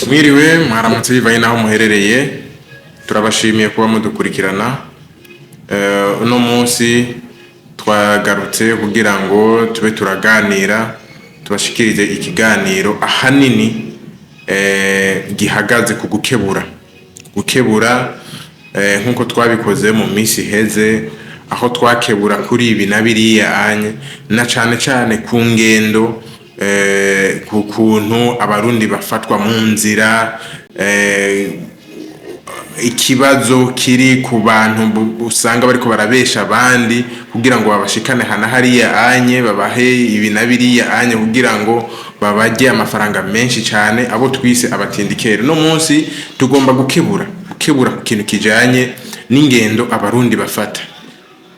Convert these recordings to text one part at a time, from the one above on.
Mwiriwe mwaramutse bivaye naho muherereye turabashimiye kuba mudukurikirana uno munsi twagarutse kugira ngo tube turaganira tubashikirize ikiganiro ahanini gihagaze ku gukebura nkuko twabikoze mu minsi heze aho twakebura kuri ibi na biriya anye na cyane ku ngendo ku kuntu abarundi bafatwa mu nzira ikibazo kiri ku bantu usanga bariko barabesha abandi kugira ngo babashikane hana hariya anye babahe ibi na biriya anye kugira ngo babajye amafaranga menshi cyane abo twise abatindikere. No munsi tugomba gukebura ku kintu kijanye n'ingendo abarundi bafata,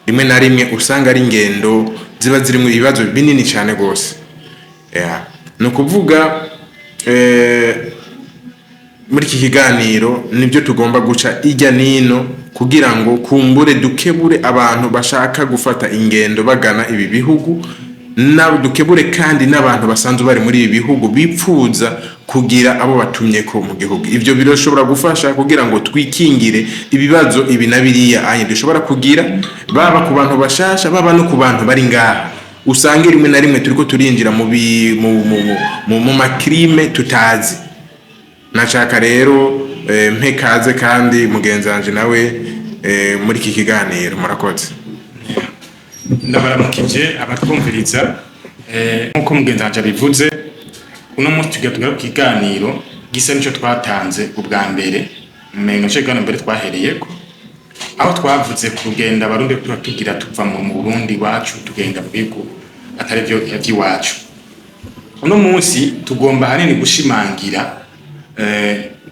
rimwe na rimwe usanga ari ingendo ziba zirimo ibibazo binini cyane gose. No kuvuga muri iki kiganiro nibyo tugomba guca ijya nino kugira ngo kumbure dukebure abantu bashaka gufata ingendo bagana ibi bihugu, na dukebure kandi n'abantu basanzwe bari muri ibi bihugu bipfuza kugira abo batumye ko mu gihugu. Ivyo biroshobora gufasha kugira ngo twikingire ibibazo ibi na biriya anye dushobora kugira, baba ku bantu bashasha baba no ku bantu bari ngaha usange rimwe na rimwe turiko turinjira mu makrime tutazi. Nashaka rero mpekaze kandi mugenzanje nawe muri iki kiganiro murakoze. Ndabaramukije abatwumviriza nkuko mugenzanje bivuze uno munsi tugira ku kiganiro gisa nico twatanze ubwa mbere mengo cegana mbere twahereyeko aho twavuze kugenda abarundi tugira tuva mu Burundi wacu tugenda mu bigo atari byo yagiwacu. Uno munsi tugomba hanini gushimangira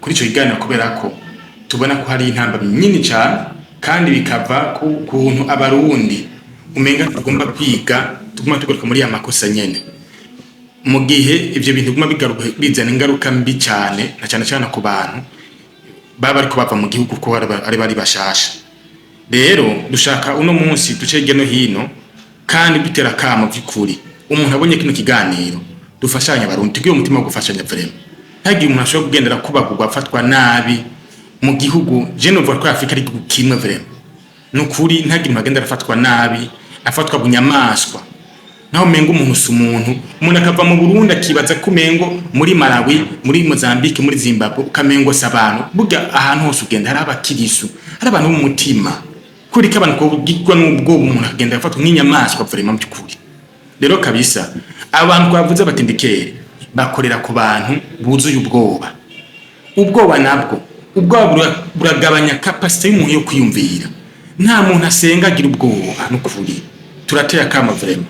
kuri ico kiganiro kubera ko tubona ko hari intamba nyinshi cyane kandi bikava ku kuntu abarundi umenga tugomba kwiga tuguma tugaruka muri ya makosa nyene mu gihe ivyo bintu guma bigaruka bizana ingaruka mbi cyane na cyane ku bantu baba ariko bava mu gihugu ko ari bari bashasha. Rero dushaka uno munsi ducege no hino kandi dutera kamo vy'ukuri umuntu abonye kino kiganiro dufashanya abarundi tugiye umutima wo gufashanya vrema ntagiye umuntu ashobora kugendera kubagurwa afatwa nabi mu gihugu je no vuga ko Afrika ari kimwe vrema nukuri ntagiye magenda afatwa nabi afatwa bunyamaswa naho mengo umuntu sumuntu umuntu akava mu Burundi akibaza kumengo muri Malawi muri Mozambique muri Zimbabwe ukamengo sabano burya ahantu hose ugenda hari abakirisu hari abantu mu mutima kuri kabana ko gikwa n'ubwo umuntu agenda afatwa nk'inyamaswa vrema mu cyukuri. Rero kabisa abantu kwavuze batindikere bakorera ku bantu buzuye ubwoba nabwo buragabanya capacity y'umuntu yo kwiyumvira. Nta muntu asenga agira ubwoba n'ukuri turatera kama vrema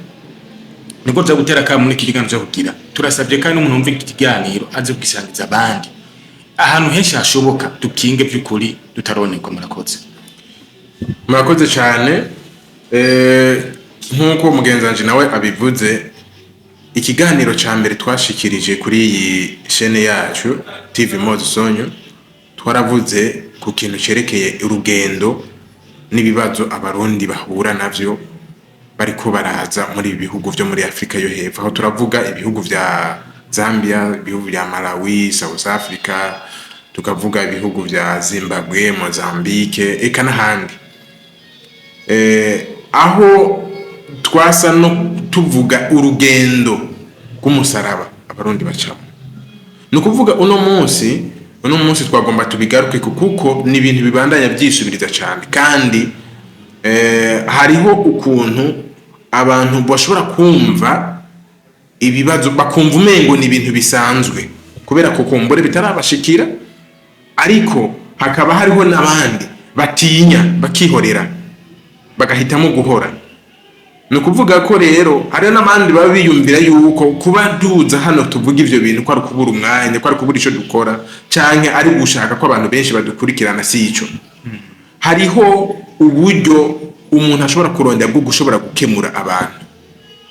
niko za gutera kama muri kiganiro cyo kugira turasabye kandi umuntu umva ikiganiro aze kugisangiza abandi ahantu henshi hashoboka dukinge by'ukuri dutaroneka. Murakoze cyane nkuko mugenzanje nawe abivuze. Ikiganiro ca mbere twashikirije kuri iyi chaîne yacu TV Mode Sonyo twaravuze ku kintu cerekeye urugendo n'ibibazo abarundi bahura navyo bariko baraza muri ibihugu vyo muri Afrika yo hepfo, aho turavuga ibihugu vya Zambia, ibihugu vya Malawi, South Africa, tukavuga ibihugu vya Zimbabwe, Mozambique eka n'ahandi. Aho twasa no tuvuga urugendo rw'umusaraba abarundi bacamo. No kuvuga uno munsi twagomba tubigaruke kuko ni ibintu bibandanya byisubiriza cyane kandi hariho ukuntu abantu bashobora kumva ibibazo bakumva umengo ni ibintu bisanzwe kubera ko kumbure bitarabashikira, ariko hakaba hariho n'abandi batinya bakihorera bagahitamo guhora. No kuvuga ko rero hari n'abandi baba biyumvira yuko kuba duza hano tuvuga ivyo bintu ko ari kubura umwanya ko ari kubura ico dukora canke ari gushaka ko abantu benshi badukurikirana si ico. Hariho uburyo umuntu ashobora kurondera bwo gushobora gukemura abantu,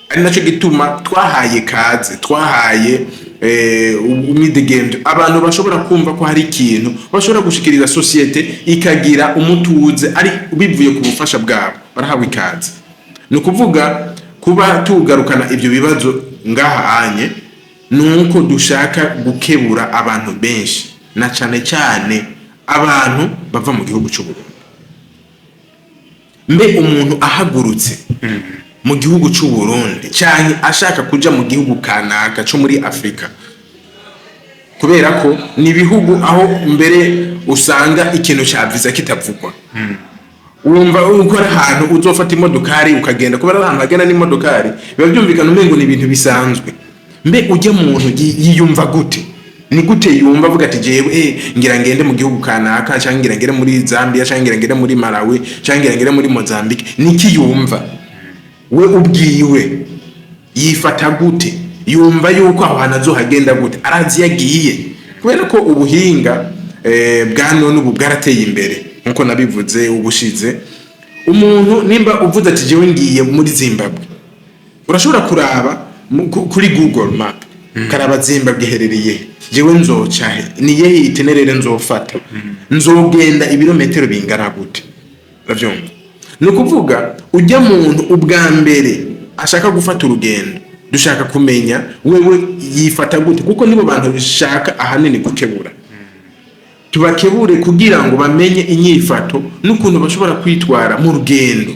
ari naco gituma twahaye umidegembyo abantu bashobora kumva ko hari ikintu bashobora gushikiriza societe ikagira umutuze ari bivuye ku bufasha bwabo barahawe ikaze. No kuvuga kuba tugarukana ivyo bibazo ngaha anye nuko dushaka gukebura abantu benshi na cyane cyane abantu bava mu gihugu cy'u Burundi. Mbe umuntu ahagurutse mu gihugu cy'u Burundi cyane ashaka kuja mu gihugu kanaka cyo muri Afrika, kubera ko ni ibihugu aho mbere usanga ikintu cya visa kitavugwa. Wumva ukora ahantu uzofata imodokari ukagenda, kubera ahantu hagenda n'imodokari biba byumvikana umengo ni ibintu bisanzwe. Mbe ujya muntu yiyumva gute? Ni gute yumva avuga ati jewe ngira ngende mu gihugu kanaka, cyangwa ngira ngere muri Zambia, cyangwa ngira ngere muri Malawi, cyangwa ngira ngere muri Mozambique? Niki yumva we ubwiwe? Yifata gute? Yumva yuko aho hantu azohagenda gute? Arazi yagiye, kubera ko ubuhinga bwa none ubu bwarateye imbere nkuko nabivuze ubushize. Umuntu nimba uvuze ati jewe ngiye muri Zimbabwe, urashobora kuraba kuri Google Map karaba Zimbabwe iherereye, jewe nzoca he, ni yehe itinerere nzofata, nzogenda ibirometero bingana gute? Uravyumva? Ni ukuvuga ujya muntu ubwa mbere ashaka gufata urugendo, dushaka kumenya wewe yifata gute, kuko nibo bantu bishaka ahanini gukebura. Tubakebure kugira ngo bamenye inyifato n'ukuntu bashobora kwitwara mu rugendo.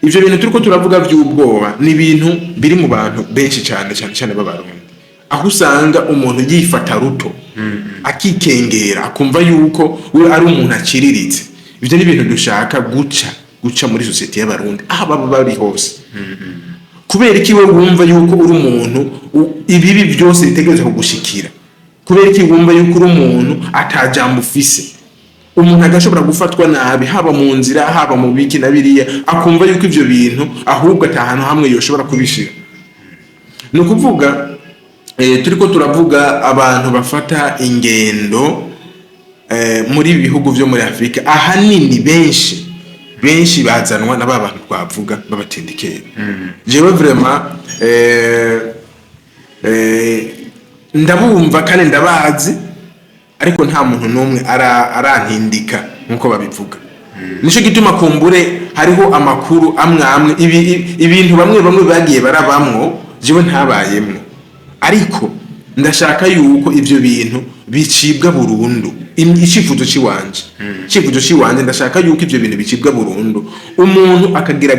Ivyo bintu turiko turavuga by'ubwoba ni ibintu biri mu bantu benshi cyane b'Abarundi, aho usanga umuntu yifata ruto, akikengera, akumva yuko we ari umuntu akiriritse. Ivyo ni ibintu dushaka guca muri society y'Abarundi aho baba bari hose. Kubera iki we wumva yuko uri umuntu ibibi byose bitegerezwa kugushikira? Kubera iki wumva yuko uri umuntu atajambo ufise? Umuntu agashobora gufatwa nabi haba mu nzira, haba mu biki na biriya, akumva yuko ivyo bintu ahubwo atahantu hamwe yoshobora kubishira. Ni ukuvuga turiko turavuga abantu bafata ingendo muri ibihugu byo muri Afrika, ahanini benshi bazanwa na babantu twavuga babatindikira. Jewe vraiment ndabumva kandi ndabazi, ariko nta muntu n'umwe arantindika nkuko babivuga. Nico gituma kumbure hariho amakuru amwe ibintu bamwe bagiye barabamwo jewe ntabayemwo, ariko ndashaka yuko ivyo bintu bicibwa burundu. Icifuzo ciwanje ndashaka yuko ivyo bintu bicibwa burundu, umuntu akagira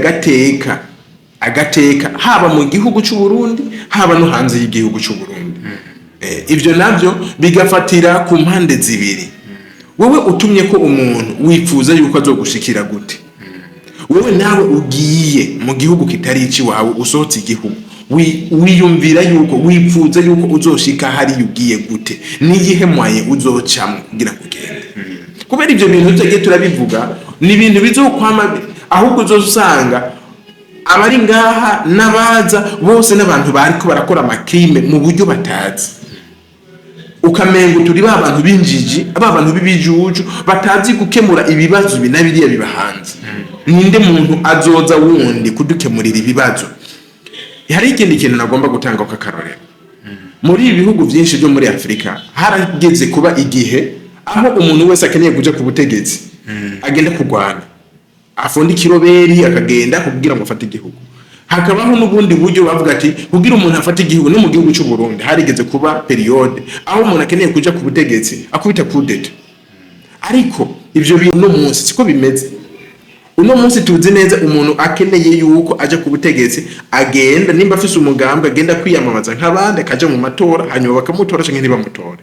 agateka haba mu gihugu cy'u Burundi, haba no hanze y'igihugu cy'u Burundi. Ivyo navyo bigafatira ku mpande zibiri. Wewe utumye ko umuntu wifuza yuko azogushikira gute? Wewe nawe ugiye mu gihugu kitari ici wawe, usohotse igihugu, wiyumvira yuko wifuza yuko uzoshika hari yugiye gute, niyihe mwaye uzocamo kugira kugende. Kubera ivyo bintu tujye turabivuga ni ibintu bizokwama, ahubwo uzosanga abari ngaha nabaza bose n'abantu bariko barakora amakrime mu buryo batazi. Ukamengo turi babantu binjiji, abantu bibijuju batazi gukemura ibibazo binabiriya bibahanze. Ninde muntu azoza wundi kudukemurira ibibazo? Hari ikindi kintu nagomba gutanga ko akarorero. Muri ibihugu byinshi byo muri Afrika harageze kuba igihe aho umuntu wese akeneye kuja ku butegetsi agenda kugwana, afonda ikiroberi akagenda kugira ngo afate igihugu. Hakabaho n'ubundi buryo bavuga ati kugira umuntu afate igihugu. No mu gihugu cy'u Burundi harigeze kuba periode aho umuntu akeneye kuja ku butegetsi akubita kudeta. Ariko ivyo bintu no munsi siko bimeze. Uno munsi tuzi neza umuntu akeneye yuko aja ku butegetsi agenda, nimba afise umugambwe agenda kwiyamamaza nk'abandi, akaja mu matora hanyuma bakamutora canke ntibamutore.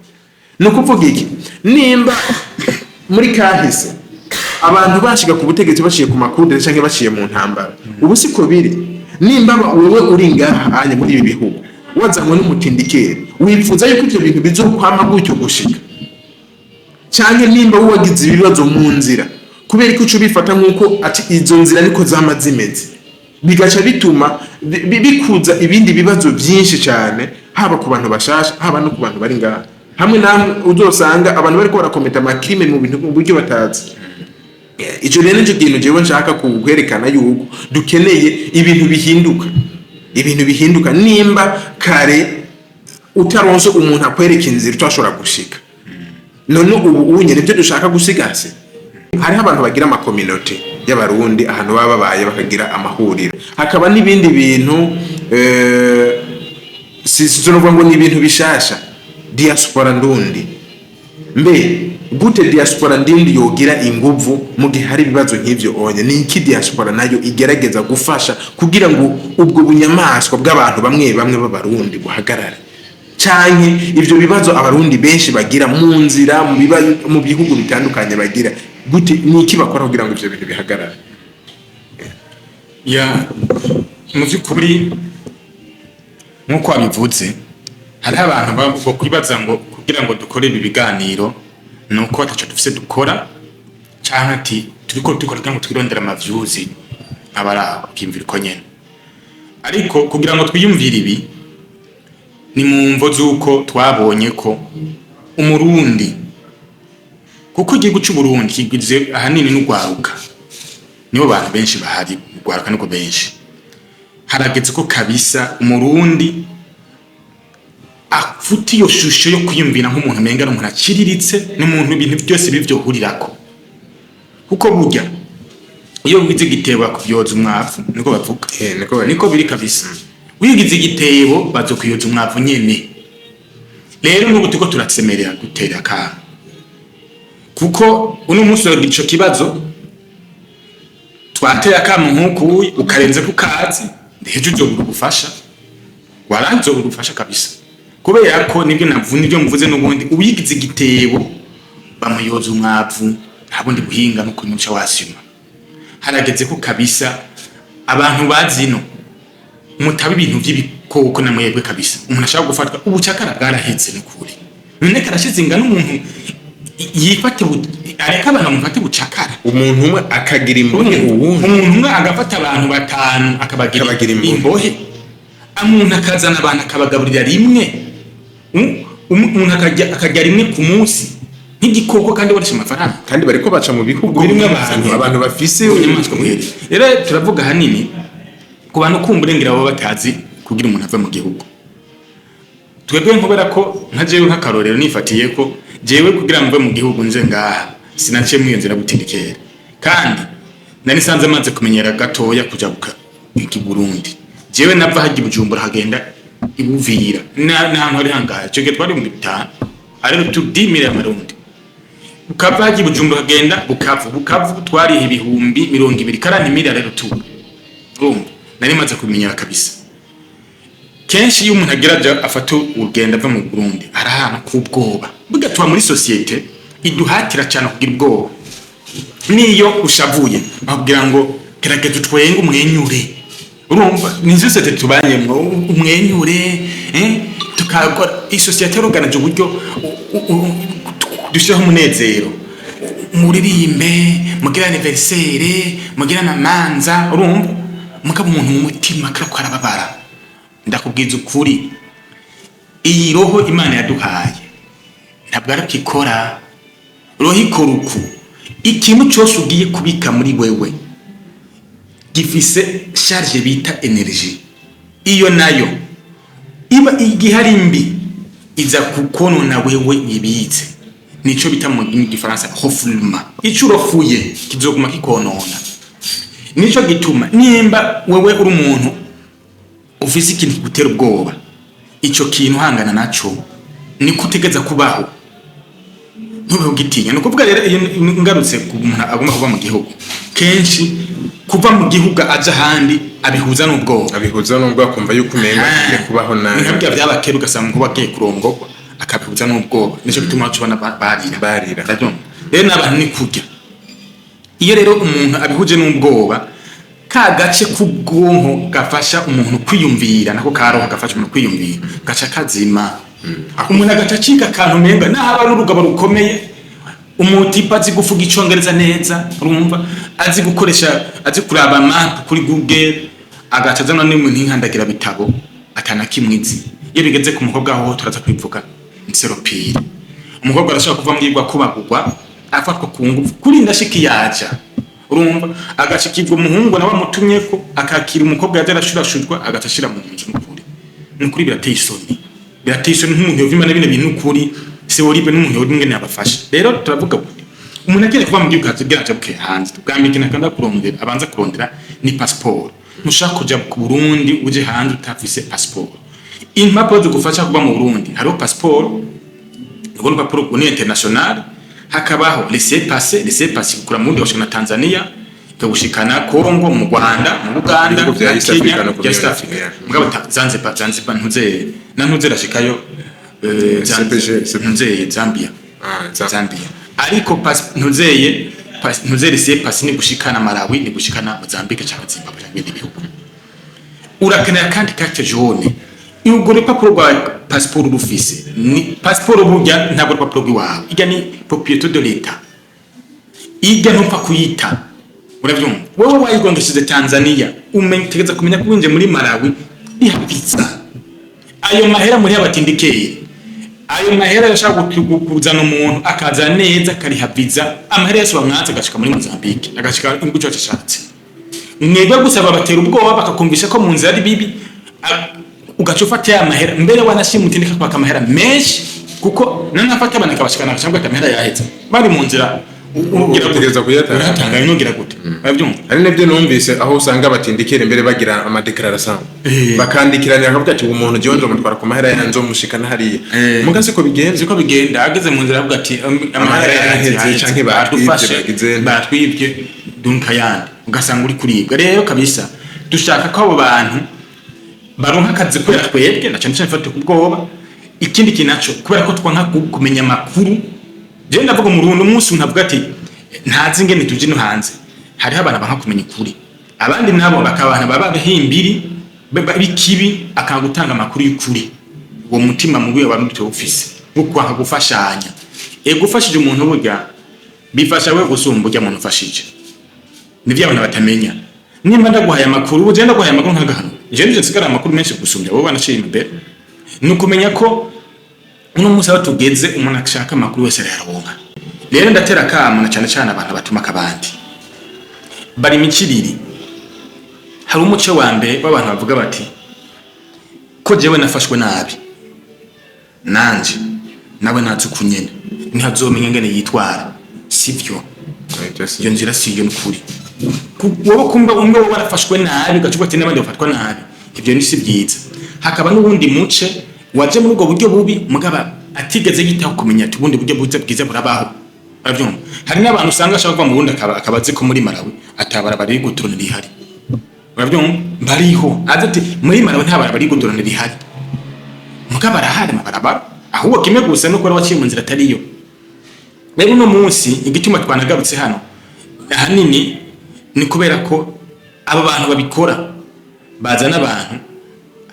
No kuvuga iki? Nimba muri kahise abantu bashiga ku butegetsi baciye ku makudeta canke baciye mu ntambara, ubu siko biri. Nimba wewe uri ngaha anye muri ibi bihugu wazanywe n'umutindikere, wifuza yuko ivyo bintu bizokwama gutyo gushika, canke nimba wagize ibibazo mu nzira, kubera ko bifata nkuko ati izo nzira niko zama zimeze, bigaca bituma bikuza ibindi bibazo byinshi cyane, haba ku bantu bashasha, haba no ku bantu bari ngaha. Hamwe namwe uzosanga abantu bariko barakometa amakrime mu bintu mu buryo batazi. Ico rero nico kintu jewe nshaka kwerekana yuko dukeneye ibintu bihinduka. Nimba kare utaronse umuntu akwereka inzira utashobora gushika, none ubu unye nibyo dushaka gusigase. Hari abantu bagira ama community y'Abarundi ahantu baba babaye bakagira amahuriro, hakaba n'ibindi bintu tunovuga ngo ni ibintu bishasha diaspora ndundi. Mbe gute diaspora ndindi yogira inguvu mu gihe hari ibibazo nk'ivyo onye? Ni iki diaspora nayo igerageza gufasha kugira ngo ubwo bunyamaswa bw'abantu bamwe bamwe b'abarundi buhagarare? Canke ivyo bibazo abarundi benshi bagira mu nzira mu bihugu bitandukanye bagira gute, ni iki bakora kugira ngo ivyo bintu bihagarare? Ya mu by'ukuri nk'uko wabivuze, hari abantu bo kwibaza ngo kugira ngo dukore ibi biganiro nuko ataco dufise dukora, canke ati turiko dukora kugira ngo twirondera amavyuzi abara kimvira ko nyene. Ariko kugira ngo twiyumvire ibi ni mu mvo z'uko twabonye ko umurundi, kuko igihugu cy'u Burundi kigwize ahanini n'ugwaruka, nibo bantu benshi bahari, ugwaruka niko benshi. Harageze ko kabisa umurundi afuti yo shusho yo kwiyumvira nk'umuntu menga n'umuntu akiriritse n'umuntu ibintu byose bivyohurirako. Kuko burya iyo wize igitebo akuvyoza umwavu, niko bavuga, niko biri kabisa. Wigize igitebo bazokwiyoza umwavu nyene. Rero n'ubu tuko turatsemerera gutera akana, kuko uno munsi wa ico kibazo twateye akana nk'uko ukarenze ku kazi ndeje uzobura ubufasha, waranzo ubufasha kabisa. Kubera ko nibyo nivyo mvuze n'ubundi ubigize igitebo bamuyoza umwavu, ntabundi buhinga no kunyuca wasima. Harageze ko kabisa abantu bazino mutaba ibintu by'ibikoko namwebwe kabisa. Umuntu ashaka gufatwa ubucakara bwarahetse n'ukuri. None karashize ingana umuntu yifate areka abantu mufate bucakara. Umuntu umwe akagira imbohe, umuntu umwe agafata abantu batanu akabagira imbohe. Umuntu akazana abantu akabagaburira rimwe. Umuntu akajya rimwe ku munsi nk'igikoko kandi barisha amafaranga, kandi bariko baca mu bihugu birimo abantu bafise inyamaswa muhere. Rero turavuga hanini ku bantu kumburengera baba batazi kugira umuntu ava mu gihugu. Twebwe nkobera ko nka jewe nk'akarorero nifatiye ko jewe kugira mve mu gihugu nje ngaha sinaciye mwiyonzera gutindikera, kandi nari sanze amaze kumenyera gatoya kuja buka Burundi. Jewe nava haji Bujumbura hagenda ibuvira n'ahantu hari hangaye cyo twari mu bitanu ariko tudimira amarundi. Ukava haji Bujumbura hagenda bukavu twari ibihumbi 200 karani miliyari rero tu nari maze kumenyera kabisa. Kenshi iyo umuntu ageraja afata urugendo ava mu Burundi arahana kubwoba, bigatuma muri societe iduhatira cyane kugira ubwoba. Niyo ushavuye bakubwira ngo gerageza utwenga umwenyure, urumva ni societe tubanyemwe umwenyure, tukagora isociete organize uburyo dushyiraho umunezero, muririmbe, mugira anniversaire, mugira namanza, urumva mukaba umuntu mu mutima karako arababara. Ndakubwiza ukuri iyi roho Imana yaduhaye ntabwo arakikora, roho ikoruku ikintu cyose ugiye kubika muri wewe gifise charge bita energy. Iyo nayo iba igihari mbi iza kukonona wewe ibitse, nico bita mu gifaransa refoulement. Ico urofuye kizoguma kikonona. Nico gituma nimba wewe uri umuntu ufise ikintu gutera ubwoba, ico kintu hangana naco ni kutegeza kubaho, ntube ugitinya. Nuko vuga rero ngarutse ku muntu agomba kuva mu gihugu, kenshi kuva mu gihugu aja handi abihuza n'ubwoba, akumva yuko umenga agiye kubaho nabi. Ntabwo byabakera ugasanga kuba agiye kurongorwa akabihuza n'ubwoba, nico gituma bacubona barira. Rero n'abantu ni kurya. Iyo rero umuntu abihuje n'ubwoba, ka gace k'ubwonko gafasha umuntu kwiyumvira, nako karoho gafasha umuntu kwiyumvira gaca kazima. Umuntu agacika kantu menga n'aba n'urugabo rukomeye, umutipa azi guvuga icongereza neza, urumva azi gukoresha, azi kuraba map kuri Google, agacazana n'umuntu inkandagira bitabo atana kimwizi. Iyo bigeze ku mukobwa aho turaza kwivuga nseropire, umukobwa arashaka kuva mwigwa kubagurwa afatwa ku ngufu kuri ndashiki yaja, urumva agashikirwa umuhungu na bamutumye ko akakira umukobwa yaje arashurashurwa agatashira mu nzu n'ukuri. N'ukuri birateye isoni nk'umuntu yovimana bine bintu ukuri se woribe n'umuntu yori ngene abafasha. Rero turavuga umuntu agiye kuva mu gihugu kazigira buke hanze, bwambikina kandi kurondera abanza kurondera ni passport. Nushaka kuja ku Burundi uje hanze utafise passport, impapuro zigufasha kuba mu Burundi hariho passport ubwo urupapuro ni international, hakabaho laissez-passer kukura mu Burundi gushika Tanzania gushikana Kongo mu Rwanda mu Uganda Ibihugu vya na East Kenya Africa no East Africa mugabo Zanzibar ntuze rashikayo Zambia ariko ntuze laissez-passer ni gushikana Malawi ni gushikana Mozambique cyangwa Zimbabwe n'ibindi bihugu. Urakenera kandi carte jaune urwo rupapuro rwa passport rufise ni passport burya ntabwo rupapuro rwawe ijya ni propriété de l'état ijya ntupfa kuyita. Uravyumva wowe wayigongeshije Tanzania umentegeza kumenya ko winje muri Malawi bihabitsa ayo mahera muri abatindikeye ayo mahera yashaka kuzana umuntu akaza neza karihabiza amahera yose bamwanze gashika muri Mozambique agashika inguco cyashatse mwebwe gusaba batera ubwoba bakakumvisha ko mu nzira ari bibi ugacufata ya mahera mbere wanashima utindika kwa kamahera menshi kuko nanafata abana kabashikana cyangwa kamera yahetse bari mu nzira ugerageza kuyatanga inongera gute bavyumva ari nabyo numvise aho usanga batindikira imbere bagira ama declaration bakandikiranya akavuga ati umuntu jonjo mutwara ku mahera yanzo mushikana hariya mugase ko bigenda ageze mu nzira avuga ati amahera yaheze canke batwibye dunka yandi ugasanga uri kuribwa rero kabisa dushaka ko abo bantu baronka akazi ko twebwe na cyane cyane fate kubwoba ikindi kinacho kubera ko twanka kumenya makuru je ndavuga mu rundo umunsi unavuga ati ntazi ngene tuje no hanze hari abana banka kumenya ukuri abandi nabo bakabana baba bahimbiri bikibi akagutanga makuru y'ukuri uwo mutima mubi abantu cyo ufise gukwanka gufashanya gufashije umuntu burya bifasha we gusumba ujya muntu ufashije nivyo abantu batamenya nimba ndaguhaye amakuru uje ndaguhaye amakuru nkagahano je nje nsigara amakuru menshi gusumbya wowe banashima imbere nukumenya ko uno musi aho tugeze umuntu ashaka amakuru wese araronka. Rero ndatera kamo na cyane abantu batuma kabandi bari mikiriri hari umuce wa mbere w'abantu bavuga bati ko jewe nafashwe nabi nanje nawe natsukunyene ntazomenya ngene yitwara sivyo iyo nzira siyo n'ukuri wowe kumba umwe warafashwe nabi gacuba ati n'abandi bafatwa nabi ibyo ni sibyiza. Hakaba n'ubundi muce waje muri ubwo buryo bubi mugaba atigeze yitaho kumenya ati ubundi buryo bwiza burabaho. Avyumva hari n'abantu usanga ashaka kuva mu Burundi akabaze ko muri Malawi atabara bari guturana rihari. Uravyumva bariho azati muri Malawi ntabara bari guturana rihari mugaba arahari mabarabara ahubwo kimwe gusa no kora waciye mu nzira atariyo. Rero no munsi igituma twanagarutse hano ahanini ni kubera ko aba bantu babikora bazana abantu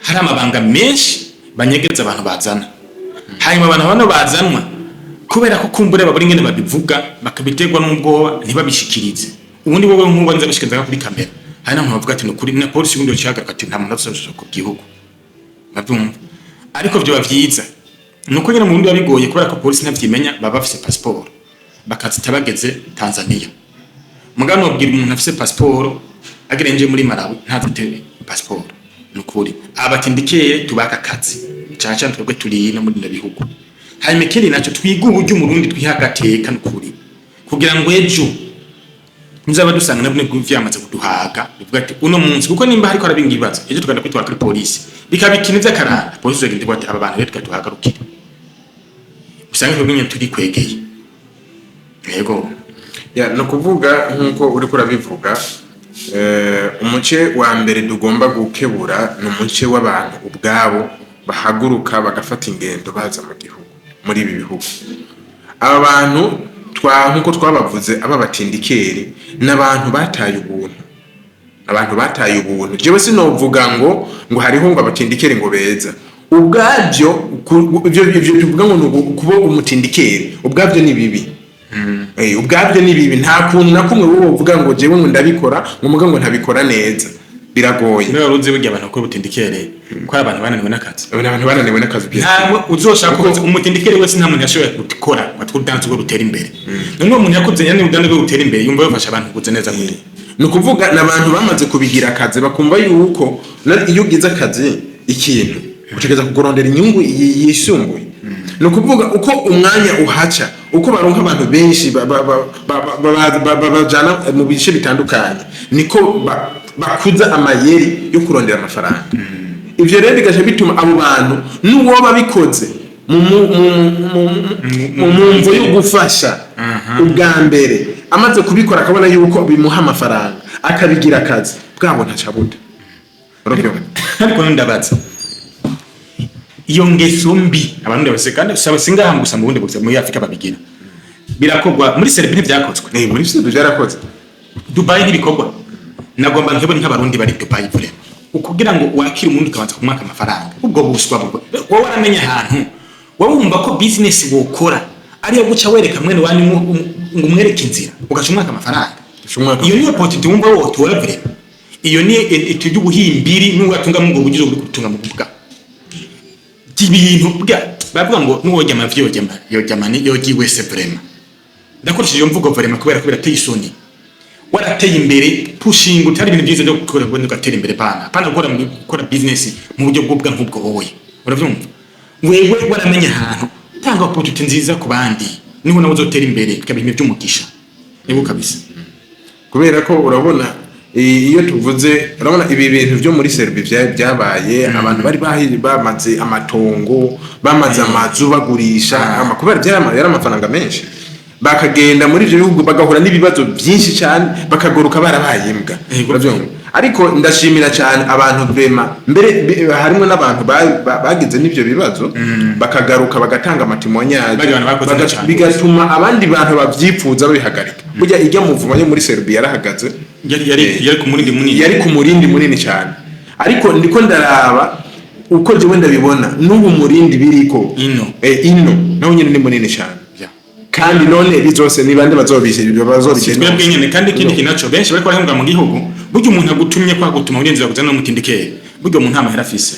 hari amabanga menshi banyegeza abantu bazana hanyuma abantu bano bazanwa kubera ko kumbure baburi ngene babivuga bakabiterwa n'ubwoba ntibabishikirize. Ubundi wowe nkuba nza bishikiriza kuri kamera hari naho bavuga ati nukuri na polisi ubundi cyaga ati nta muntu asoje ku gihugu babyumva ariko byo bavyiza nuko nyine mu Burundi babigoye kubera ko polisi ntavyimenya baba bafise passport bakazita bageze Tanzania mugano ubwira umuntu afise passport agerenje muri Malawi ntafite passport nukuri abatindikeye tubaka kazi cyane twebwe turi no muri ndabihugu hanyuma kiri naco twiga uburyo mu Burundi twihagateka nukuri kugira ngo ejo nzaba dusanga nabone kuvyamaze kuduhaga bivuga ati uno munsi kuko nimba hariko arabingibaza ejo tukanda kwitwara kuri polisi bikabikiniza karara polisi zagende kwati aba bantu rero tukatuhagarukira usanga twebwe turi kwegeye yego ya no kuvuga nkuko uri kurabivuga umuce wa mbere dugomba gukebura no umuce w'abantu ubwabo bahaguruka bagafata ingendo baza mu gihugu muri ibi bihugu. Aba bantu nkuko twabavuze aba batindikeri n'abantu bataye ubuntu jewe sinovuga ngo hariho ngo abatindikeri ngo beza ubwabyo ivyo tuvuga ngo kubo umutindikeri ubwabyo ni bibi. Ubwabyo ni bibi nta kuntu na kumwe wowe uvuga ngo jewe ngo ndabikora ngo muga ngo ntabikora neza biragoye. Niba ruzi burya abantu ko butindikere ko abantu bananiwe n'akazi abantu bananiwe n'akazi ntabwo uzoshaka ko umutindikere wese nta muntu yashoboye gukora batwudanze ubwo rutera imbere none umuntu yakoze nyane udande bwo rutera imbere yumva bafasha abantu kuze neza gute no kuvuga nabantu bamaze kubigira akazi bakumva yuko iyo ugize akazi ikintu utegeza kugorondera inyungu yisumbuye no kuvuga uko umwanya uhaca uko baronka abantu benshi bajana mu bice bitandukanye niko bakuza amayeri yo kurondera amafaranga. ivyo rero bigaje bituma abo bantu n'uwo babikoze mu mvo yo gufasha ubwa mbere amaze kubikora akabona yuko bimuha amafaranga akabigira akazi bwabo ntacabuda ariko ndabaza iyo ngeso mbi abantu bose kandi singaha gusa mu bundi bose muri Afrika babigira birakogwa muri Serbia byakozwe muri Serbia byarakozwe Dubai n'ibikorwa nagomba nkebone nk'abarundi bari Dubai vure ukugira ngo wakire umuntu kabanza kumwaka amafaranga ubwo buswa bwo wowe waramenya ahantu wowe wumva ko business wokora ariyo guca wereka mwene wanyu ngo umwereke inzira ugaca umwaka amafaranga iyo niyo opportunity wumva wowe tuwevure iyo ni itujye ubuhimbiri n'uwatunga mu bugizo buri kutunga mu bubwa ibintu bwa bavuga ngo nuwoje amavyo yogi wese vraiment ndakoresheje iyo mvugo vraiment kubera birateye isoni warateye imbere pushing utari ibintu byiza byo gukora ngo ugatera imbere pana gukora business mu buryo bw'ubwa nk'ubwo wowe uravyumva wewe waramenye ahantu tanga opportunity nziza ku bandi niho nawe uzotera imbere kabintu by'umugisha nibo kabisa kubera ko urabona iyo tuvuze urabona ibi bintu byo muri Serbia byabaye abantu bari bamaze amatongo bamaze amazu bagurisha kubera yari amafaranga menshi bakagenda muri ivyo bihugu bagahura n'ibibazo byinshi cyane bakagoroka barabaye imbwa uravyumva ariko ndashimira cyane abantu bema mbere harimo n'abantu bagize n'ivyo bibazo bakagaruka bagatanga amatimonyage bigatuma abandi bantu bavyipfuza babihagarika burya ijya muvuma yo muri Serbia yarahagaze yari ku murindi munini cyane ariko ndiko ndaraba uko je wenda bibona n'ubu murindi biriko ino naho nyine ni munini cyane kandi none bizose ni bande bazobishye kandi kindi kinacho benshi bariko bahembwa mu gihugu buryo umuntu agutumye kwa gutuma urenze kuzana n'umutindikere buryo umuntu amahera afise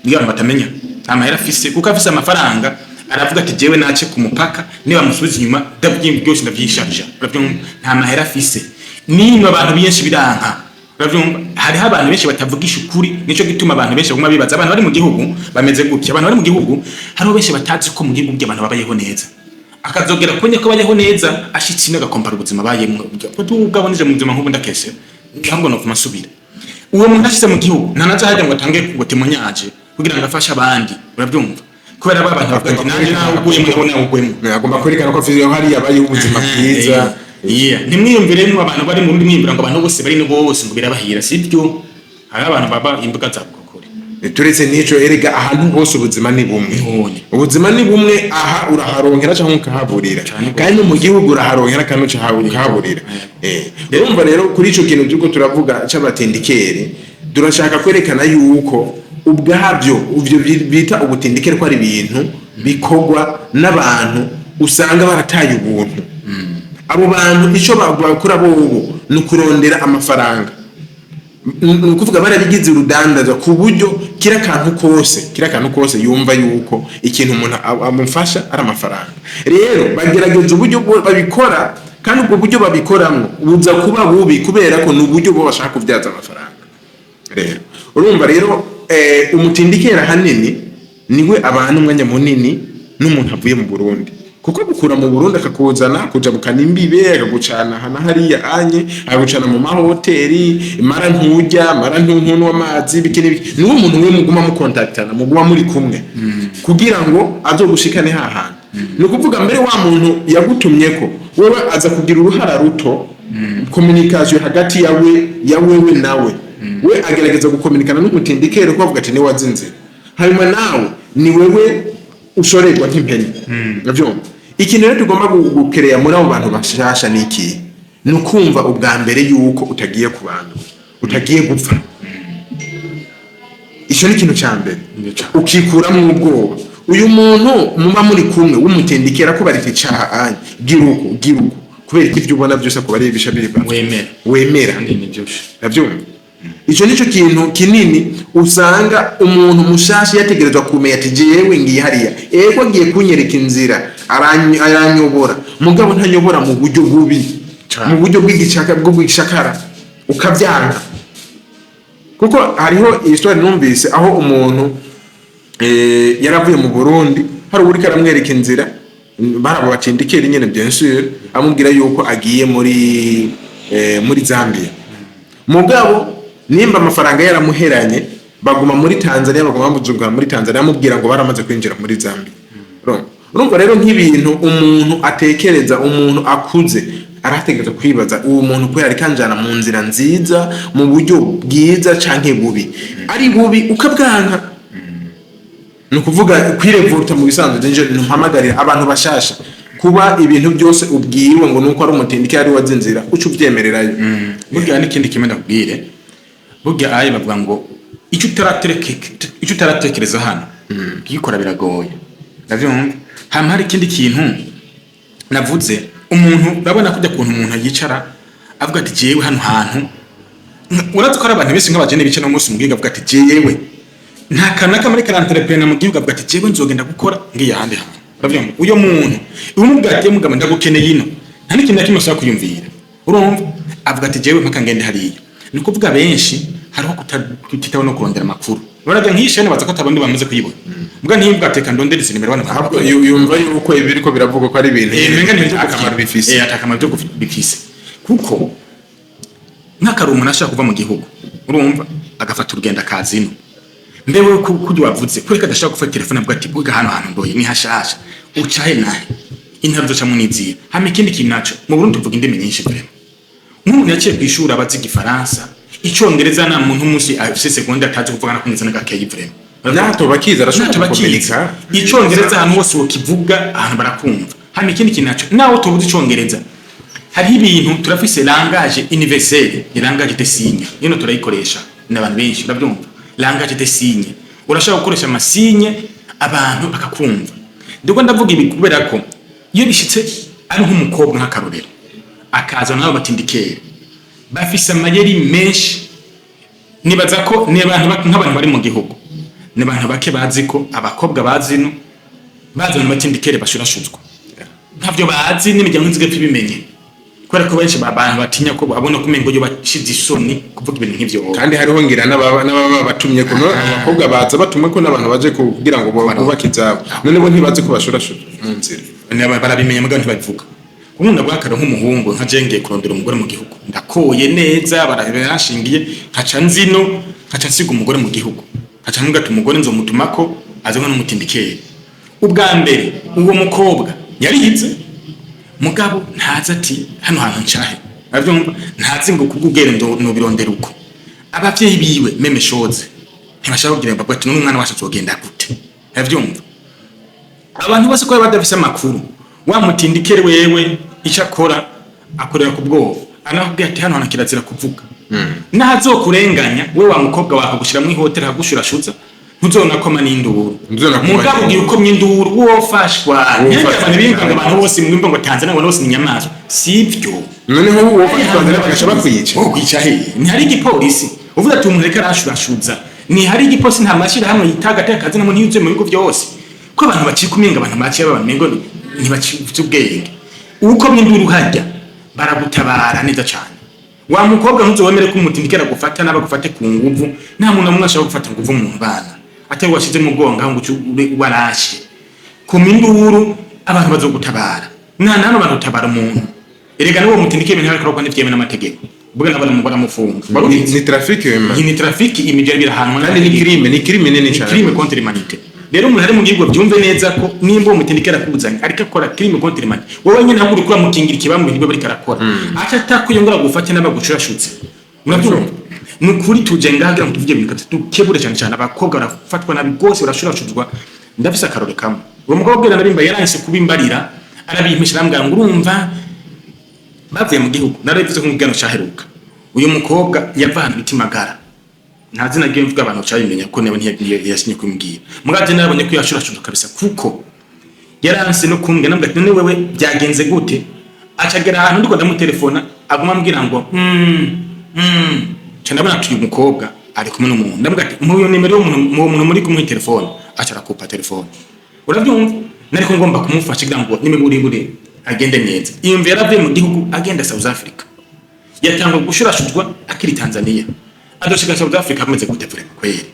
ngiye batamenya amahera afise kuko afise amafaranga aravuga ati jewe nace ku mupaka niba musubiza inyuma ndabyimba byose ndavyisharja uravyumva nta mahera afise nino abantu benshi biranka uravyumva hari abantu benshi batavugisha ukuri nico gituma abantu benshi baguma bibaza abantu bari mu gihugu bameze gutya abantu bari mu gihugu hariho benshi batazi ko mu gihugu by'abantu babayeho neza akazogera kwenye ko bayeho neza ashitsi n'agakompara ubuzima bayemwe tugabonije mu buzima nk'ubu ndakese ntabwo no kumasubira uwo muntu ashitse mu gihugu ntanaza hajya ngo atange gutemonyaje kugira ngo afashe abandi urabyumva kubera abantu bavuga nanje nawe uguyemo agomba kwerekana ko afite hari abayeho ubuzima bwiza nimwiyumvire mu abantu bari mu mwimbira ngo abantu bose bari no bose ngo birabahira sibyo hari abantu baba imbuga za turetse nico erega ahantu hose ubuzima ni bumwe ubuzima ni bumwe aha uraharonkera cyangwa ukahaburira kandi mu gihugu uraharonkera kandi ukahaburira urumva rero kuri ico kintu cyuko turavuga c'abatindikere durashaka kwerekana yuko ubwabyo uvyo bita ubutindikere ko ari ibintu bikogwa n'abantu usanga barataye ubuntu abo bantu ico bakora bobo nukurondera amafaranga nukuvuga barabigize urudandaza ku buryo kira kantu kose yumva yuko ikintu umuntu amufasha ari amafaranga rero bagerageza uburyo babikora kandi ubwo buryo babikoramo buza kuba bubi kubera ko n'uburyo bo bashaka kubyaza amafaranga rero urumva rero umutindikera hanini niwe abantu umwanya munini n'umuntu avuye mu Burundi kuko bukura mu Burundi akakuzana kuja bukana imbibe akagucana hana hariya anye akagucana mu mahoteli mara ntujya mara ntuntu w'amazi bikini niwo muntu we muguma mu contactana muguma muri kumwe kugira ngo azogushikane hahana no kuvuga mbere wa muntu yagutumye ko wewe aza kugira uruhara ruto communication hagati yawe nawe we agerageza gukomunikana n'umutindikere ko avuga ati ni wazinze hanyuma nawe ni wewe ushorerwa nk'impeni navyo ikintu rero tugomba gukereya muri abo bantu bashasha niki nukumva ubwa mbere yuko utagiye ku bantu utagiye gupfa ico ni ikintu ca mbere ukikura mu ubwoba uyu muntu muba muri kumwe w'umutindikera ko bariti caha anye giruko kubera ibyo ubona byose ko bari bishabiri wemera navyo ico nico kintu kinini usanga umuntu mushashi yategerezwa kumenya ati jewe ngiye hariya ego agiye kunyereka inzira aranyobora mugabo ntanyobora mu buryo bubi mu buryo bw'igishakara ukabyanga kuko hariho histoire numvise aho umuntu yaravuye mu Burundi hari uri karamwereka inzira barabo batindikira nyene bien sûr amubwira yuko agiye muri Zambia mugabo nimba amafaranga yaramuheranye baguma muri Tanzania baguma bamuzunga muri Tanzania amubwira ngo baramaze kwinjira muri Zambia. Urumva rero nk'ibintu umuntu atekereza, umuntu akuze arategereza kwibaza uwo muntu ko yari kanjana mu nzira nziza, mu buryo bwiza canke bubi. Ari bubi ukabwanka, nukuvuga kwirevuta mu bisanzwe nje mpamagarira abantu bashasha kuba ibintu byose ubwiwe ngo nuko ari umutindike ari wazinzira ucu byemererayo. Burya n'ikindi kimwe ndakubwire, burya ayi bavuga ngo icyo utaratekereza hano gikora biragoye. Ndavyumva hamwe hari ikindi kintu navuze, umuntu urabona kujya kuntu umuntu yicara avuga ati jewe hano hantu urazi ko ari abantu bese nk'abagene bice no munsi mugiga avuga ati jewe nta kanaka muri entrepreneur mu gihugu avuga ati jewe nzogenda gukora ngiye ahandi hantu. Ndavyumva uyo muntu umubwira ati mugabo ndagukeneye ino nta n'ikintu kimwe ushaka kuyumvira, urumva avuga ati jewe mpaka ngende hariya. Ni kuvuga benshi hariho kutitabona kurondera amakuru. Urajya nk'ishene baza ko atabandi bamaze kuyibona. Mbwa ntimbwa ateka ndondera izi nimero bana ahubwo yumva yuko ibiriko biravuga ko ari ibintu menga ni akamaro bifise. Akamaro byo bifise. Kuko nk'akari umuntu ashaka kuva mu gihugu, urumva agafata urugendo akazino. Mbewe kujya wavuze kureka adashaka gufata telefone avuga ati bwiga hano hantu ndoye ni hashasha ucahe nahe intabyo ca munizira. Hama ikindi kintu naco mu Burundi tuvuga indimi nyinshi vrema. Umuntu yaciye kwishura abazi Igifaransa, Icongereza na muntu musi afise seconde ataje kuvugana kuneza na gakeyi vrema. Nato bakiza arashobora kukomereka. Icongereza ahantu hose wokivuga ahantu barakumva. Hama ikindi kintu naco naho tubuze Icongereza hari ibintu turafise langage universelle, langage des signes. Yino turayikoresha n'abantu benshi urabyumva. Langage des signes. Urashaka gukoresha amasinye abantu bakakumva. Ndiko ndavuga ibi kubera ko iyo bishitse ari nk'umukobwa nk'akarorero akaza nabo batindikere bafise amayeri menshi, nibaza ko ni abantu nk'abantu bari mu gihugu, ni abantu bake bazi ko abakobwa bazino bazana batindikere bashurashuzwa ntavyo bazi n'imiryango nzige bimenye, kubera ko benshi babantu batinya ko abona ko mengo yo bashize isoni kuvuga ibintu nk'ivyo. Kandi hariho ngira n'ababa batumye ko abakobwa baza batumwe ko n'abantu baje kugira ngo bubake izabo, none bo ntibazi ko bashurashuzwa mu nzira, barabimenye mugabo ntibabivuga. Umuntu abwakara nk'umuhungu nkajengeye kurondera umugore mu gihugu ndakoye neza barashingiye nkaca nzino nkaca nsiga umugore mu gihugu nkaca ngata umugore nzomutumako azanwa n'umutindikere. Ubwa mbere uwo mukobwa yarihize mugabo ntaza ati hano hantu ncahe, avyumva ntazi ngo kubwugere no birondera uko abavyeyi biwe meme shoze ntibashaka kugira ngo bati n'umwana washa zogenda gute, avyumva abantu bose ko badafise amakuru wamutindikere wewe icyo akorera ku bwoba anakubwira ati hano kirazira kuvuga nazokurenganya we wa mukobwa wakagushira mu hotel hagushurashuza ntuzonakoma n'induru mugabo ugiye ukomye induru wofashwa n'abandi binganga abantu bose mwimba ngo Tanzania ngo bose ni nyamaswa sivyo. None ho wofashwa ndara bakashaba kwica kwica he ni hari igipolisi uvuga ati umuntu reka arashurashuza ni hari igipolisi nta mashira hamwe yitagata akazi na muntu yuzuye mu bigo byose ko abantu bacikuminga abantu baciye babamengo ntibacifite ubwenge uko mwinduru hajya baragutabara neza cyane. Wa mukobwa ntuzowemere ko umutindikera gufata n'abagufate ku nguvu, nta muntu namwe ashaka gufata nguvu mu bana atari washize mu bwonga ngo warashe ku minduru abantu bazogutabara nana abantu batabara umuntu erega n'uwo mutindikere ibintu ariko n'ivyemewe n'amategeko bugana bana mu baramufunga ni trafic yema ni trafic imijari birahanwa kandi ni crime nene cyane, crime contre l'humanité. Rero umuntu ari mu gihugu byumve neza ko nimba umutindikera kuzanya ariko akora crime contre l'humanité wowe nyine ntabwo ukura mukingira ikibamwe nibwo bari karakora acha takuyongora gufata n'abagushurashutse. Murabyumva nukuri tujenga hagira ngo tuvuge ibintu tukebure cyane cyane abakobwa barafatwa nabi gose barashurashuzwa. Ndafise akarore kamwe uwo mukobwa narimba yaranse kubimbarira arabimpisha mbwa ngo urumva bavuye mu gihugu narabivuze nk'ubwano cyaheruka uyu mukobwa yavana bitimagara nta zina giye mvuga abantu cyabimenya ko nebe ntiyasinye kumbwira mugaje narabonye ko yashurashuzwa kabisa kuko yaranse no kumbwira nambwa none wewe byagenze gute acagera ahantu ndiko ndamutelefona aguma ambwira ngo cyandabona ati uyu mukobwa ari kumwe n'umuntu ndambwa ati mu nimero y'umuntu muri kumwe telefone acara kupa telefone urabyumva nariko ngomba kumufasha kugira ngo nimeburi agende neza. Iyo mvera ave mu gihugu agenda South Africa yatanga gushurashuzwa akiri Tanzania adoshika South Africa ameze gute kweli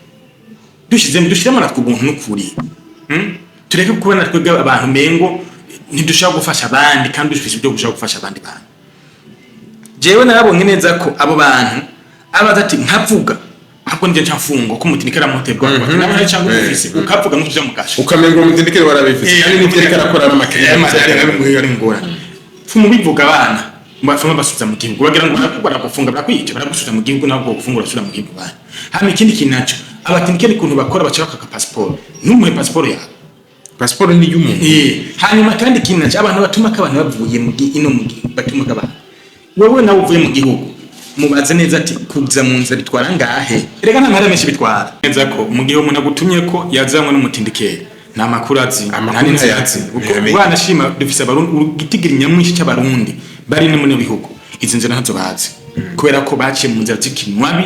dushiremo natwe ubuntu n'ukuri tureke kubona twebwe abantu mengo ntidushaka gufasha abandi kandi dufise ibyo gushaka gufasha abandi bantu. Jewe narabonye neza ko abo bantu abaza ati nkavuga ahubwo nje ncafungo ko mutindikira muterwa n'abana cyangwa ofisi ukavuga n'utuja mu gasho ukamenga umutindikire warabifise kandi n'ivyerekana ko ari amakiriya ari ngora fumu bivuga abana mbafama basubiza mu gihugu bagira ngo baragufunga barakwica baragusubiza mu gihugu nabwo gufungura asubira mu gihugu bana hano ikindi kinacho abatindikire kuntu bakora bacaka ka passport n'umwe passport ya passport ni y'umuntu hanyuma kandi kinacho abantu batuma ka abantu bavuye mu ino mu gihugu batuma ka abantu wewe nawe uvuye mu gihugu mubaze neza ati kuza mu nzira bitwara ngahe erega nta mpara menshi bitwara neza ko mu gihe umuntu agutumye ko yazanywe n'umutindikire nta makuru azi nani ntayazi uko bwana shima dufise abarundi gitigira nyamwinshi cy'abarundi bari no mu bihugu izi nzira ntazo bazi kubera ko baciye mu nzira z'ikinwabi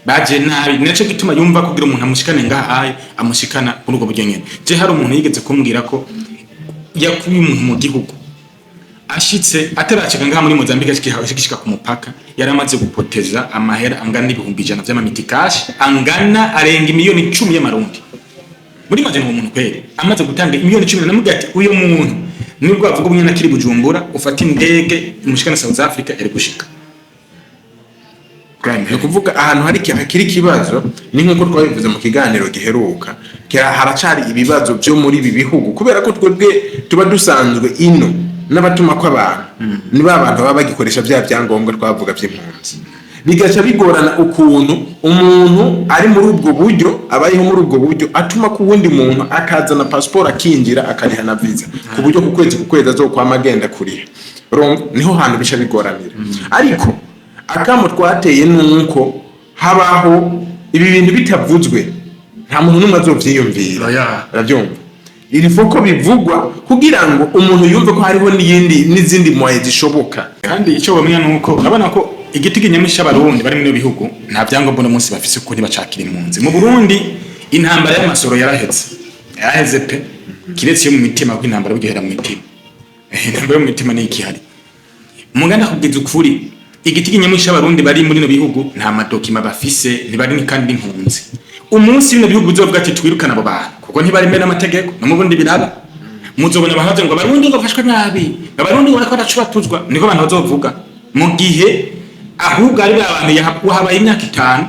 baje nabi naco gituma yumva kugira umuntu amushikane ngaha amushikana kuri ubwo buryo nyene je hari umuntu yigeze kumbwira ko yakuye umuntu mu gihugu ashitse ataracika ngaha muri Mozambique ashikishika ku mupaka yaramaze gupoteza amahera angana n'ibihumbi 100 vy'amamiti cash angana arenga miliyoni 10 y'amarundi muri majana umuntu kwere amaze gutanga miliyoni 10 namubwira ati uyo muntu nibwo avuga ubunyana kiri Bujumbura ufata indege umushikana South Africa eri gushika yo kuvuga ahantu hari kiri kibazo ni nkuko twabivuze mu kiganiro giheruka haracari ibibazo byo muri ibi bihugu kubera ko twebwe tuba dusanzwe ino n'abatuma ko abantu ni abantu baba bagikoresha bya byangombwa twavuga by'impunzi bigaca bigorana ukuntu umuntu ari muri ubwo buryo abayeho muri ubwo buryo atuma ku wundi muntu akazana passport akinjira akariha na visa ku buryo ku kwezi azokwama agenda kuriha niho hantu bisha bigoranira ariko akamo twateye nuko habaho ibi bintu bitavuzwe nta muntu numwe azovyiyumvira uravyumva iri foko bivugwa kugira ngo umuntu yumve ko hariho n'izindi moye zishoboka kandi icyo bamenya nuko urabona ko igiti nyamisha abarundi bari mu bihugu nta byangombwa no munsi bafise ko ntibacakira impunzi mu Burundi intambara y'amasoro yaraheze pe kiretse yo mu mitima ko intambara bigehera mu mitima intambara yo mu mitima ni ikihari muganda kugiza ukuri igiti nyamisha abarundi bari muri no bihugu nta madokima bafise ntibari kandi impunzi umunsi bino bihugu bizovuga ati twirukana abo bantu kuko ntibari mbere n'amategeko no mu Burundi biraba muzobona bahaze ngo abarundi ngo bafashwe nabi abarundi ngo bakora cubatuzwa niko abantu bazovuga mu gihe ahubwo ari abantu wahabaye imyaka 5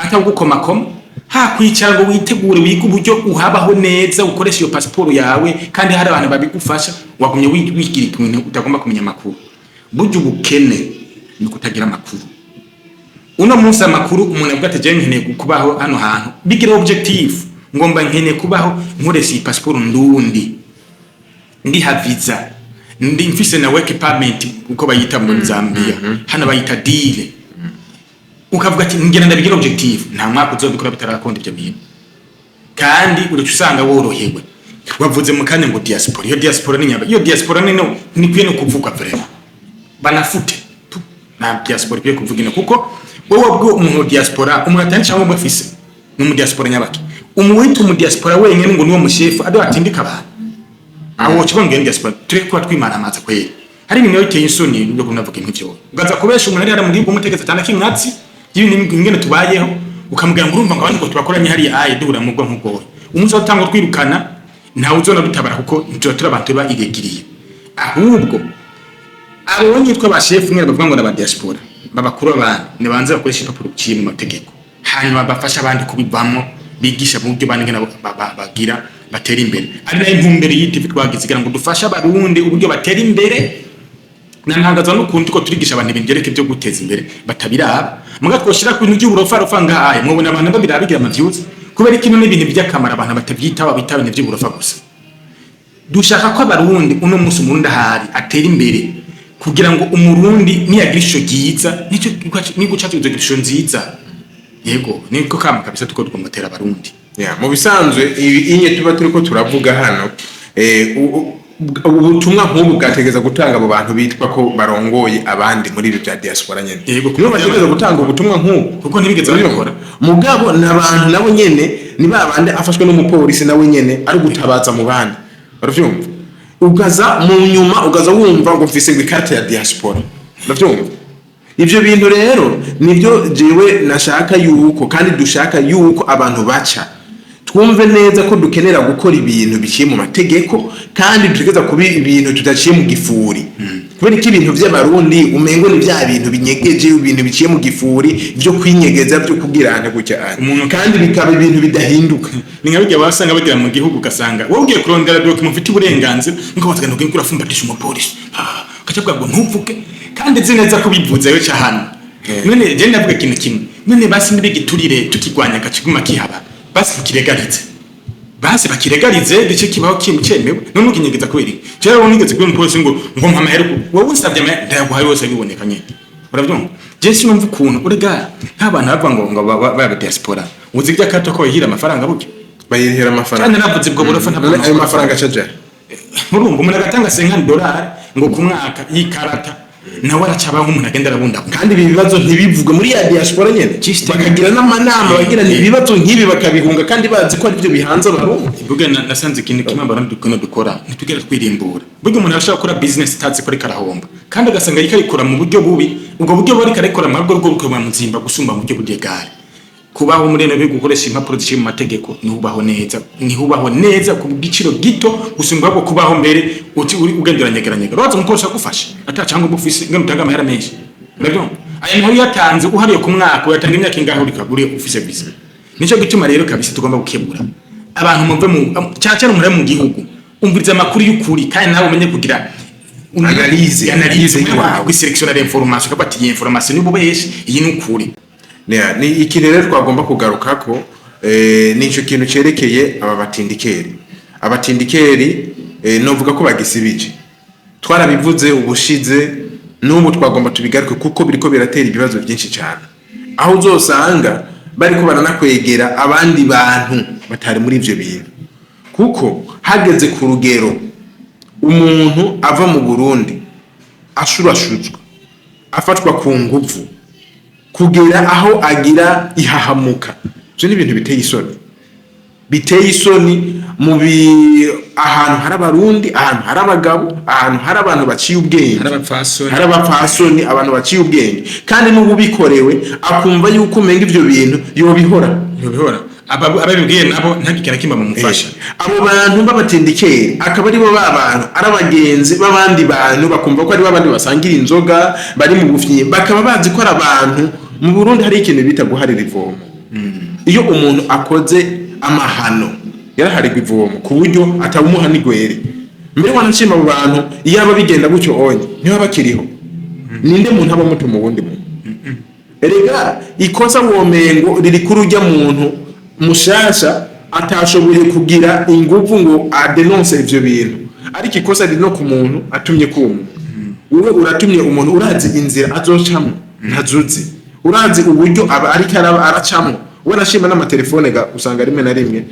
atagukomakoma hakwicara ngo witegure wiga uburyo uhabaho neza ukoresha iyo passport yawe kandi hari abantu babigufasha wagumye wigira ikintu utagomba kumenya makuru buryo ubukene ni kutagira makuru uno munsi amakuru umuntu avuga ati je nkeneye kubaho hano hantu bigira objective ngomba nkeneye kubaho nkoresha passport ndi haviza ndi mfise na work permit uko bayita mu Zambia hano bayita deal ukavuga ati ngenda ndabigira objective nta mwaka uzobikora bitarakonda ibyo bintu kandi uracusanga worohewe wavuze mu kanya ngo diaspora iyo diaspora ni nyaba iyo diaspora ni kwiye no kuvuga vraiment banafute na diaspora kwiye kuvuga ino kuko wowe bwo umuntu diaspora umuntu atanisha ngo bafise no mu diaspora nyabaki umuwita mu diaspora wenyene ngo niwo mushefu ado atindika abantu aho kibonge diaspora turi kwa twimana amaza kweli hari ibintu biteye isoni byo kunavuga nk'ivyo ugaza kubesha umuntu ari mu gihugu umutegetse cyane kimwatsi y'ibintu ingene tubayeho ukamubwira ngo urumva ngo abantu ko tubakoranye hari aye duhura mu bwo nk'ubwo umunsi watangwa twirukana nta uzona dutabara kuko turi abantu ba iregiriye ahubwo abonye twa bashefu ngene bavuga ngo na diaspora babakuru abantu nibanze bakoresha papuro kiye mu mategeko hanyuma bafasha abandi kubivamo bigisha mu byo bandi ngena bagira batera imbere ari nayo intumbere y'itivi twagize kugira ngo dufashe abarundi uburyo batera imbere nanagaza no kundi ko turigisha abantu bingereke byo guteza imbere batabiraba muga twoshira ku bintu by'uburofa rofa ngahaye mwobona abantu babirabigira amaviews kubera ikintu n'ibintu by'akamara abantu batabyitaho bitabane by'uburofa gusa dushaka ko abarundi uno munsi umurundi ahari atera imbere kugira ngo umurundi niyagira isho giza nicyo nigucatse izo gisho nziza yego niko kama kabisa tuko twomotera abarundi mu bisanzwe inye tuba turiko turavuga hano ubutumwa nk'ubu bwategeza gutanga abo bantu bitwa ko barongoye abandi muri ibi bya diaspora nyene yego kuko bategeza gutanga ubutumwa nk'ubu kuko ntibigeze babikora mugabo nabantu nabo nyene ni babande afashwe n'umupolisi nawe nyene ari gutabaza mu bandi baravyumva ugaza mu nyuma ugaza wumva ngo mfise ikarita ya diaspora baravyumva ivyo bintu rero nibyo jewe nashaka yuko kandi dushaka yuko abantu baca twumve neza ko dukenera gukora ibintu biciye mu mategeko kandi dutegeza kubi ibintu tudaciye mu gifuri kubera ko ibintu by'abarundi umengo ni bya bintu binyegeje, ibintu biciye mu gifuri byo kwinyegeza byo kubwirana gutya umuntu kandi bikaba ibintu bidahinduka. ni nka bijya basanga bagira mu gihugu ugasanga wowe ugiye kurondera document mufite uburenganzira ngo batagenda ngo urafumbatisha umupolisi akacabwa ngo ntuvuge kandi nzi neza ko bivuze yo cyahano. None je ndavuga ikintu kimwe, none basi nibigiturire tukigwanya gakiguma kihaba basi tukiregarize, basi bakiregarize gice kibaho cyemewe. None ukinyegeza kweri cyera unigeze kuri umupolisi ngo mpamahera wowe usabye ndayaguhaye wose biboneka nyine, urabyumva. Je sinumva ukuntu urega nk'abantu bava ngo baba diaspora uzi bya kato ko yihira amafaranga buke bayihira amafaranga kandi navuze ubwo burafa ntabwo ayo mafaranga caje murumva umuntu agatanga $50 ngo ku mwaka yikarata nawe aracabaho umuntu agenda arabunda. Kandi ibi bibazo ntibivugwe muri ya diaspora nyene bakagira n'amanama bagira ni ibibazo nk'ibi bakabihunga kandi bazi ko ari byo bihanze abarundi. Buge nasanze ikintu kimwe abarundi dukora ntitugera twirimbura. Buge umuntu arashaka gukora business tazi ko karahomba kandi agasanga yikarikora mu buryo bubi, ubwo buryo bari karikora mu rwego rwo gukoma muzimba gusumba mu buryo bw'igare. Kubaho muri no gukoresha impapuro ziciye mu mategeko nihubaho neza ku giciro gito gusumba bwo kubaho mbere ugenderanyegeranyega roza umukoresha gufasha atacanga ubufisi ngo mutanga amahera menshi. Rero aya ntari yatanze uhariye ku mwaka yatanga imyaka ingaho rikaguriye office visa. Nico gituma rero kabisa tugomba gukebura abantu muve mu cyacana umure mu gihugu umviriza amakuru y'ukuri kandi nawe umenye kugira analyse yawe selection d'information kapati information n'ububeshe iyi n'ukuri. Ni ikintu rero twagomba kugaruka ko nico kintu cerekeye aba batindikeri novuga ko bagisibije twarabivuze ubushize n'ubu twagomba tubigaruke kuko biriko biratera ibibazo byinshi cyane, aho uzosanga bariko baranakwegera abandi bantu batari muri ivyo bintu, kuko hageze ku rugero umuntu ava mu Burundi ashurashuzwa afatwa ku nguvu kugera aho agira ihahamuka. Byo ni ibintu biteye isoni mu ahantu hari abarundi, ahantu hari abagabo, ahantu hari abantu baciye ubwenge, hari abapfasoni abantu baciye ubwenge, kandi n'ubu bikorewe akumva yuko umenga ivyo bintu yobihora ababibwiye nabo ntagikira kimba mu mufasha. Abo bantu babatindikeye akaba ari bo babantu ari abagenzi babandi bantu bakumva ko ari babandi basangira inzoga bari mu bufyi, bakaba bazi ko ari abantu. Mu Burundi hari ikintu bita guharira ivomo. Iyo umuntu akoze amahano yaraharirwa ivomo ku buryo atabumuha n'igwere, mbere wanashima abo bantu iyo aba bigenda gutyo onye niho bakiriho. Ninde muntu aba muto mu wundi muntu? Erega ikosa womengo riri kuri ujya muntu mushasha atashoboye kugira inguvu ngo adenonce ivyo bintu, ariko ikosa riri no ku muntu atumye kuma. Wewe uratumye umuntu urazi inzira azocamo ntazuzi, urazi uburyo ariko aracamo. Wanashima n'amatelefone ga usanga rimwe na rimwe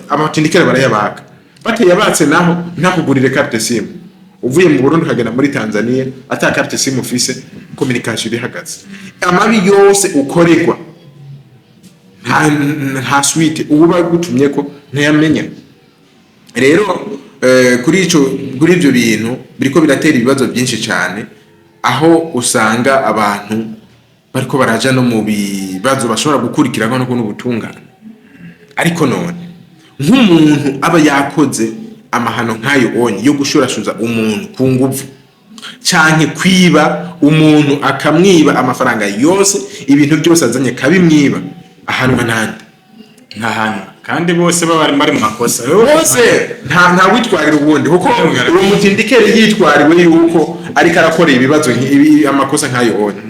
abatindikira barayabaka, batayabatse naho ntakugurire carte SIM. Uvuye mu Burundi ukagenda muri Tanzania ata carte SIM ufise, communication ihagaze. Amabi yose ukoregwa nta suite uba gutumye ko ntiyamenya. Rero kuri ibyo bintu biriko biratera ibibazo byinshi cyane, aho usanga abantu bariko baraja no mu bibazo bashobora gukurikirana no n'ubutungane. Ariko none nk'umuntu aba yakoze amahano nk'ayo onye yo gushurashuza umuntu ku nguvu canke kwiba umuntu akamwiba amafaranga yose, ibintu byose azanye kabimwiba, ahanwa nande nk'ahantu kandi bose bari mu makosa bose nta witwarira ubundi, kuko uwo mutindikere yitwariwe yuko ariko arakora ibibazo amakosa nk'ayo onye.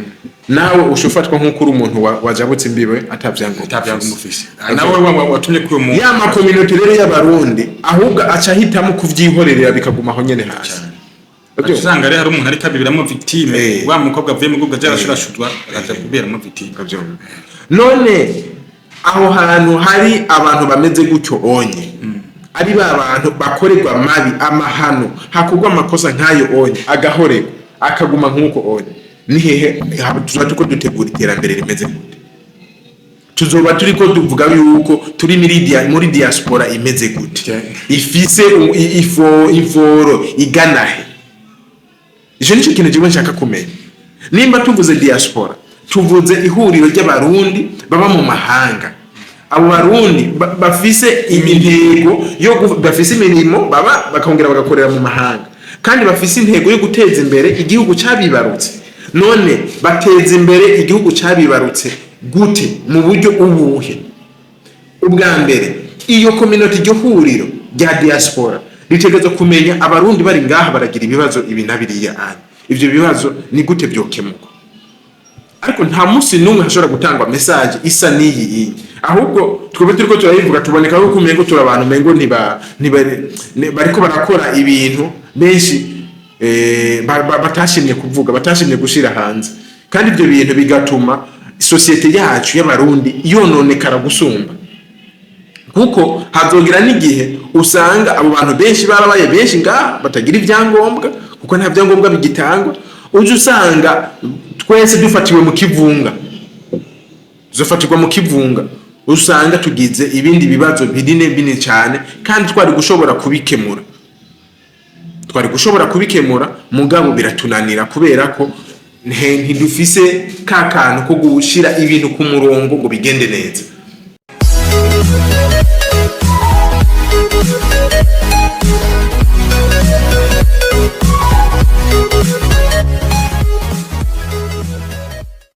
Nawe ushufatwa nk'uko uri umuntu wajabutse imbibe atavyango umufisi nawe watumye kuri umuntu ya ma community rero y'abarundi ahubwo aca hitamo kuvyihorerera bikaguma aho nyene hasi. Usanga rero hari umuntu ariko abibiramo victime wa mukobwa avuye mu gubwa byarashurashutwa akaza kuberamo victime. None aho hantu hari abantu bameze gutyo onye ari bantu bakorerwa mabi amahano hakugwa amakosa nk'ayo onye agahorerwa akaguma nk'uko onye, ni hehe tuko dutegura iterambere rimeze gute? Tuzoba turiko tuvuga yuko turi muri diaspora imeze gute, ifise iforo iganahe? Ije nico kintu jiwe nshaka kumenya. Nimba tuvuze diaspora tuvuze ihuriro ry'abarundi baba mu mahanga, abo barundi bafise intego yo bafise imirimo baba bakongera bagakorera mu mahanga. kandi bafise intego yo guteza imbere igihugu cyabibarutse. None bateza imbere igihugu cyabibarutse gute? Mu buryo ubuhe? Ubwa mbere, iyo community, iryo huriro rya diaspora ritegerezwa kumenya abarundi bari ngaha baragira ibibazo ibi na biriya. Ivyo bibazo ni gute byokemuka? Ariko nta munsi n'umwe hashobora gutangwa message isa n'iyi, ahubwo twebwe turiko turayivuga tuboneka ko kumengo turi abantu mengo bariko barakora ibintu benshi batashimye kuvuga, batashimye gushira hanze, kandi ibyo bintu bigatuma societe yacu y'abarundi yononekara gusumba. Kuko hazogira n'igihe usanga abo bantu benshi barabaye benshi ngaha batagira ibyangombwa, kuko nta byangombwa bigitangwa. Uje usanga twese dufatiwe mu kivunga, zofatirwa mu kivunga, usanga tugize ibindi bibazo binini cyane, kandi twari gushobora kubikemura mugabo biratunanira kubera ko ntidufise ka kantu ko gushira ibintu ku murongo ngo bigende neza.